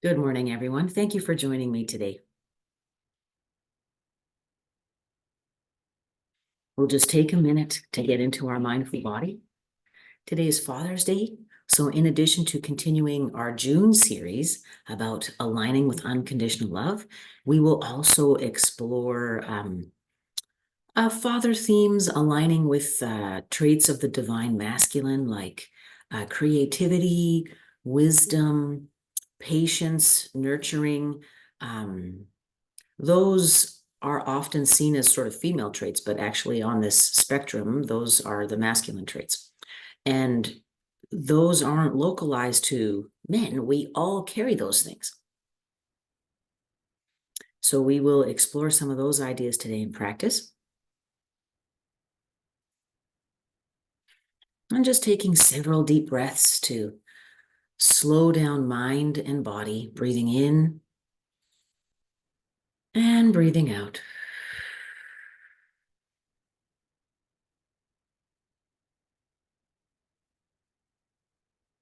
Good morning, everyone. Thank you for joining me today. We'll just take a minute to get into our mindful body. Today is Father's Day. So in addition to continuing our June series about aligning with unconditional love, we will also explore father themes aligning with traits of the divine masculine, like creativity, wisdom, patience, nurturing. Those are often seen as sort of female traits, but actually on this spectrum, those are the masculine traits. And those aren't localized to men. We all carry those things. So we will explore some of those ideas today in practice. And just taking several deep breaths to slow down mind and body, breathing in and breathing out.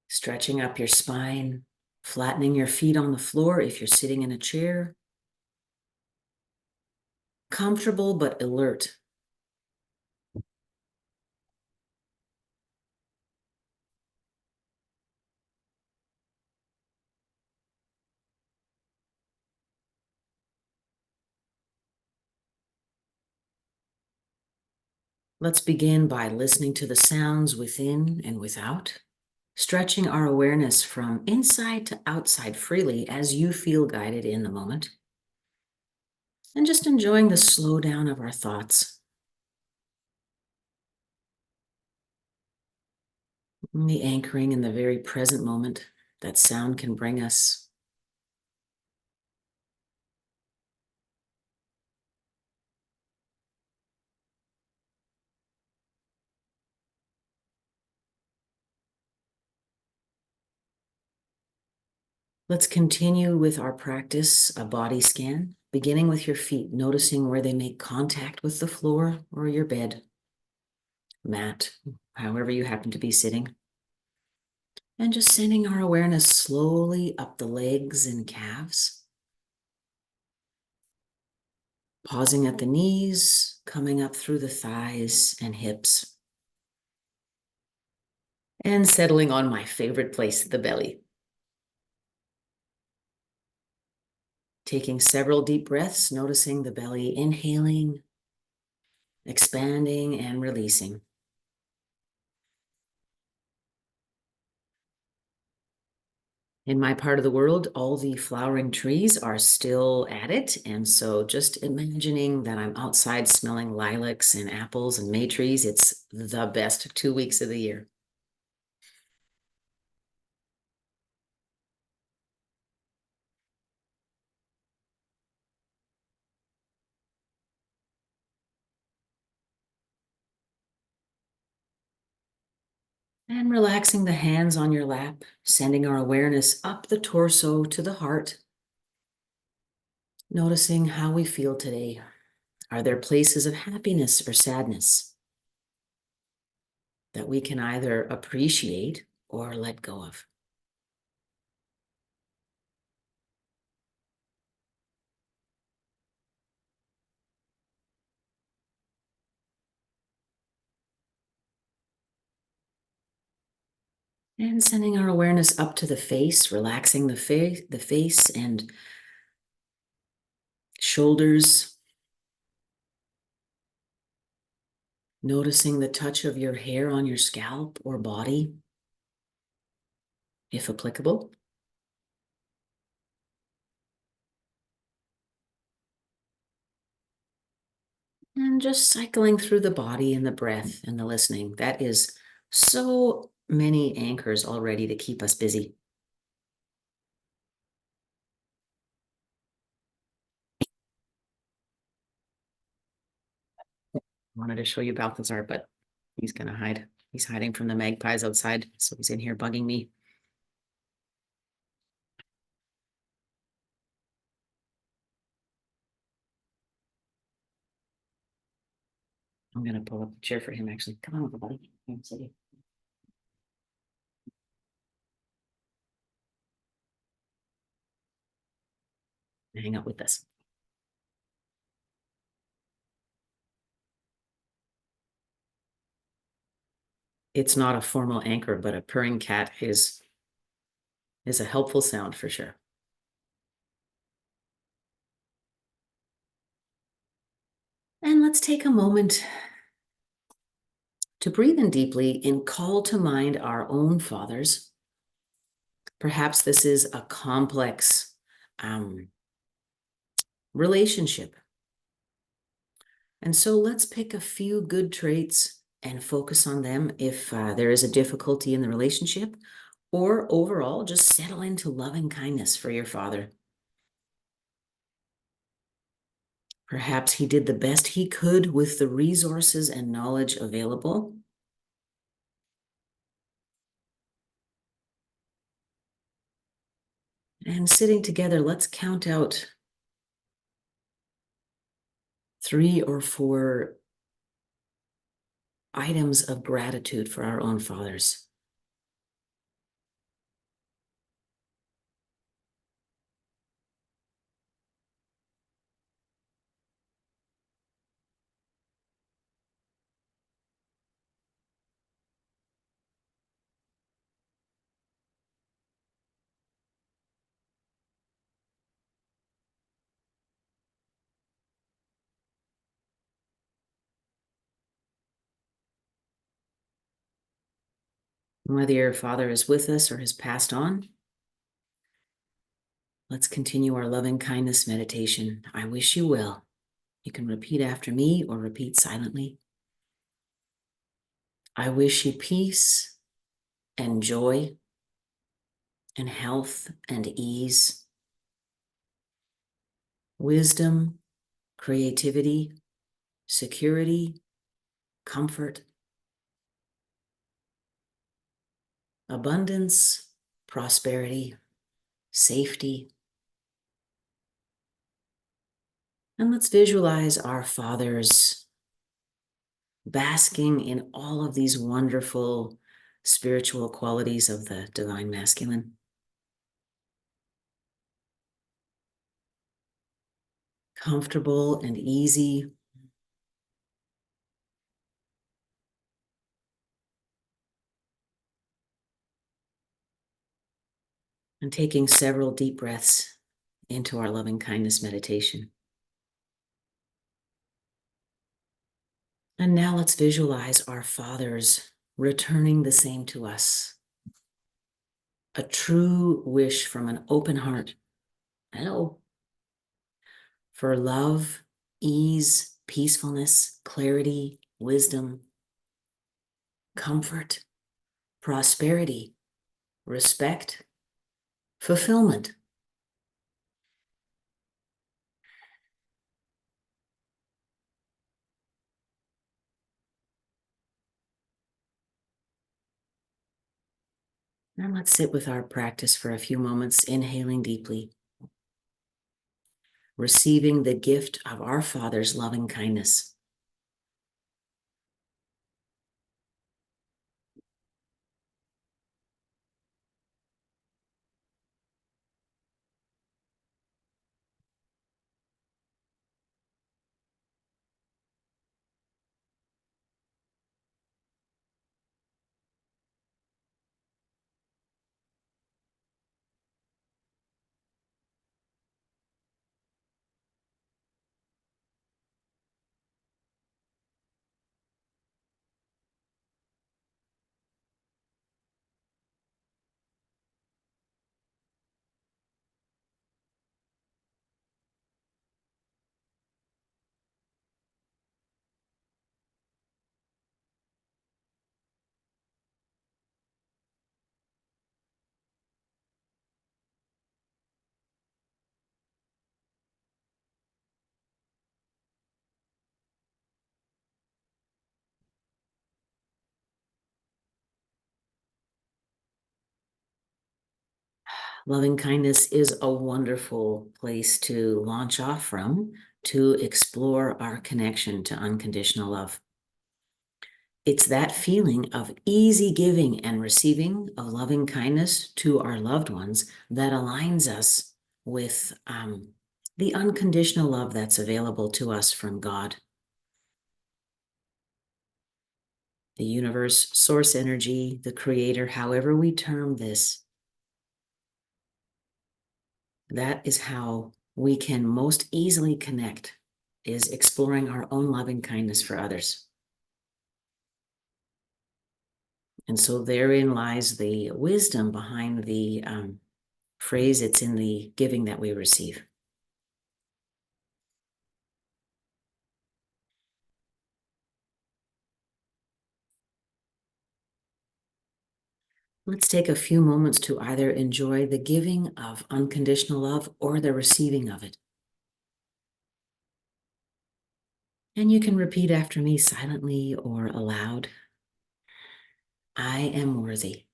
Stretching up your spine, flattening your feet on the floor if you're sitting in a chair. Comfortable but alert. Let's begin by listening to the sounds within and without, stretching our awareness from inside to outside freely as you feel guided in the moment, and just enjoying the slowdown of our thoughts, and the anchoring in the very present moment that sound can bring us. Let's continue with our practice, a body scan, beginning with your feet, noticing where they make contact with the floor or your bed, mat, however you happen to be sitting. And just sending our awareness slowly up the legs and calves. Pausing at the knees, coming up through the thighs and hips. And settling on my favorite place, the belly. Taking several deep breaths, noticing the belly inhaling, expanding, and releasing. In my part of the world, all the flowering trees are still at it. And so just imagining that I'm outside smelling lilacs and apples and May trees, it's the best 2 weeks of the year. And relaxing the hands on your lap, sending our awareness up the torso to the heart. Noticing how we feel today. Are there places of happiness or sadness that we can either appreciate or let go of? And sending our awareness up to the face, relaxing the face and shoulders. Noticing the touch of your hair on your scalp or body, if applicable. And just cycling through the body and the breath and the listening. That is so many anchors already to keep us busy. Wanted to show you Balthazar, but he's gonna hide. He's hiding from the magpies outside, so he's in here bugging me. I'm gonna pull up a chair for him, actually. Come on over, buddy. Come sit here. Hang out with us. It's not a formal anchor, but a purring cat is a helpful sound for sure. And let's take a moment to breathe in deeply and call to mind our own fathers. Perhaps this is a complex relationship. And so let's pick a few good traits and focus on them if there is a difficulty in the relationship, or overall, just settle into loving kindness for your father. Perhaps he did the best he could with the resources and knowledge available. And sitting together, let's count out 3 or 4 items of gratitude for our own fathers. Whether your father is with us or has passed on, let's continue our loving kindness meditation. I wish you well. You can repeat after me or repeat silently. I wish you peace and joy and health and ease, wisdom, creativity, security, comfort, abundance, prosperity, safety. And let's visualize our fathers basking in all of these wonderful spiritual qualities of the divine masculine. Comfortable and easy. And taking several deep breaths into our loving kindness meditation. And now let's visualize our fathers returning the same to us. A true wish from an open heart. Hello. For love, ease, peacefulness, clarity, wisdom, comfort, prosperity, respect, fulfillment. Now let's sit with our practice for a few moments, inhaling deeply, receiving the gift of our Father's loving kindness. Loving kindness is a wonderful place to launch off from to explore our connection to unconditional love. It's that feeling of easy giving and receiving of loving kindness to our loved ones that aligns us with the unconditional love that's available to us from God, the universe, source energy, the creator, however we term this. That is how we can most easily connect, is exploring our own loving kindness for others. And so therein lies the wisdom behind the phrase, it's in the giving that we receive. Let's take a few moments to either enjoy the giving of unconditional love or the receiving of it. And you can repeat after me silently or aloud. I am worthy.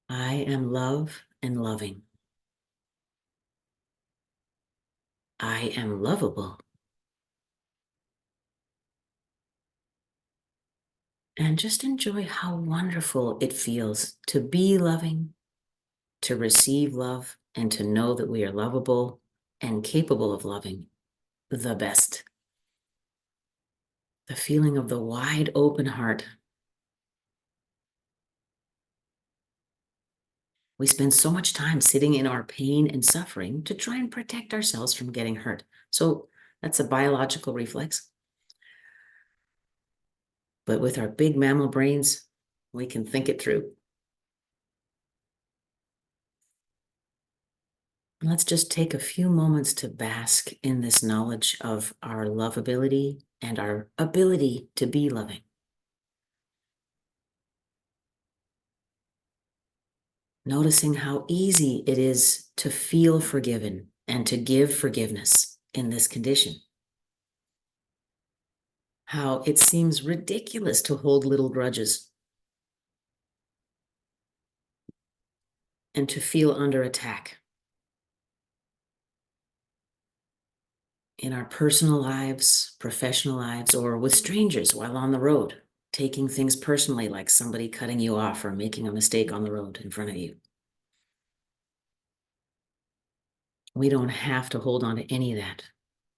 I am love and loving. I am lovable. And just enjoy how wonderful it feels to be loving, to receive love, and to know that we are lovable and capable of loving the best. The feeling of the wide open heart. We spend so much time sitting in our pain and suffering to try and protect ourselves from getting hurt. So that's a biological reflex. But with our big mammal brains, we can think it through. Let's just take a few moments to bask in this knowledge of our lovability and our ability to be loving. Noticing how easy it is to feel forgiven and to give forgiveness in this condition. How it seems ridiculous to hold little grudges and to feel under attack. In our personal lives, professional lives, or with strangers while on the road, taking things personally like somebody cutting you off or making a mistake on the road in front of you. We don't have to hold on to any of that.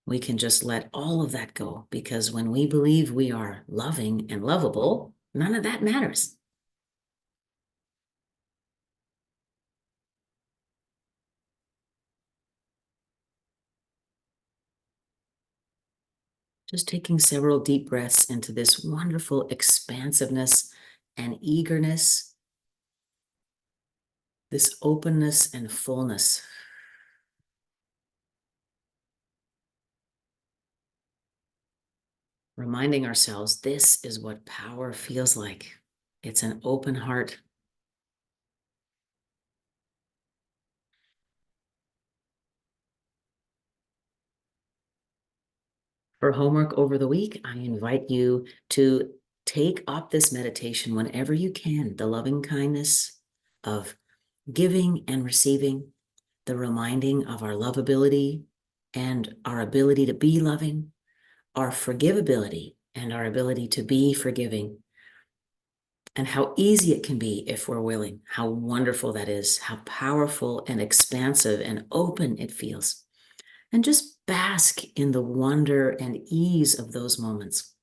We can just let all of that go, because when we believe we are loving and lovable, none of that matters. Just taking several deep breaths into this wonderful expansiveness and eagerness, this openness and fullness. Reminding ourselves this is what power feels like. It's an open heart. For homework over the week, I invite you to take up this meditation whenever you can, the loving kindness of giving and receiving, the reminding of our lovability and our ability to be loving, our forgivability and our ability to be forgiving, and how easy it can be if we're willing, how wonderful that is, how powerful and expansive and open it feels. And just bask in the wonder and ease of those moments.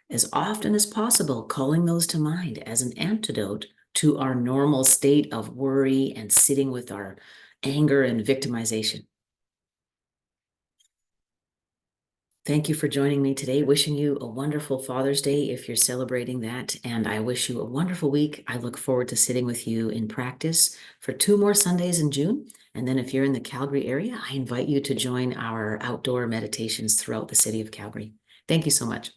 As often as possible, calling those to mind as an antidote to our normal state of worry and sitting with our anger and victimization. Thank you for joining me today. Wishing you a wonderful Father's Day if you're celebrating that. And I wish you a wonderful week. I look forward to sitting with you in practice for 2 more Sundays in June. And then if you're in the Calgary area, I invite you to join our outdoor meditations throughout the city of Calgary. Thank you so much.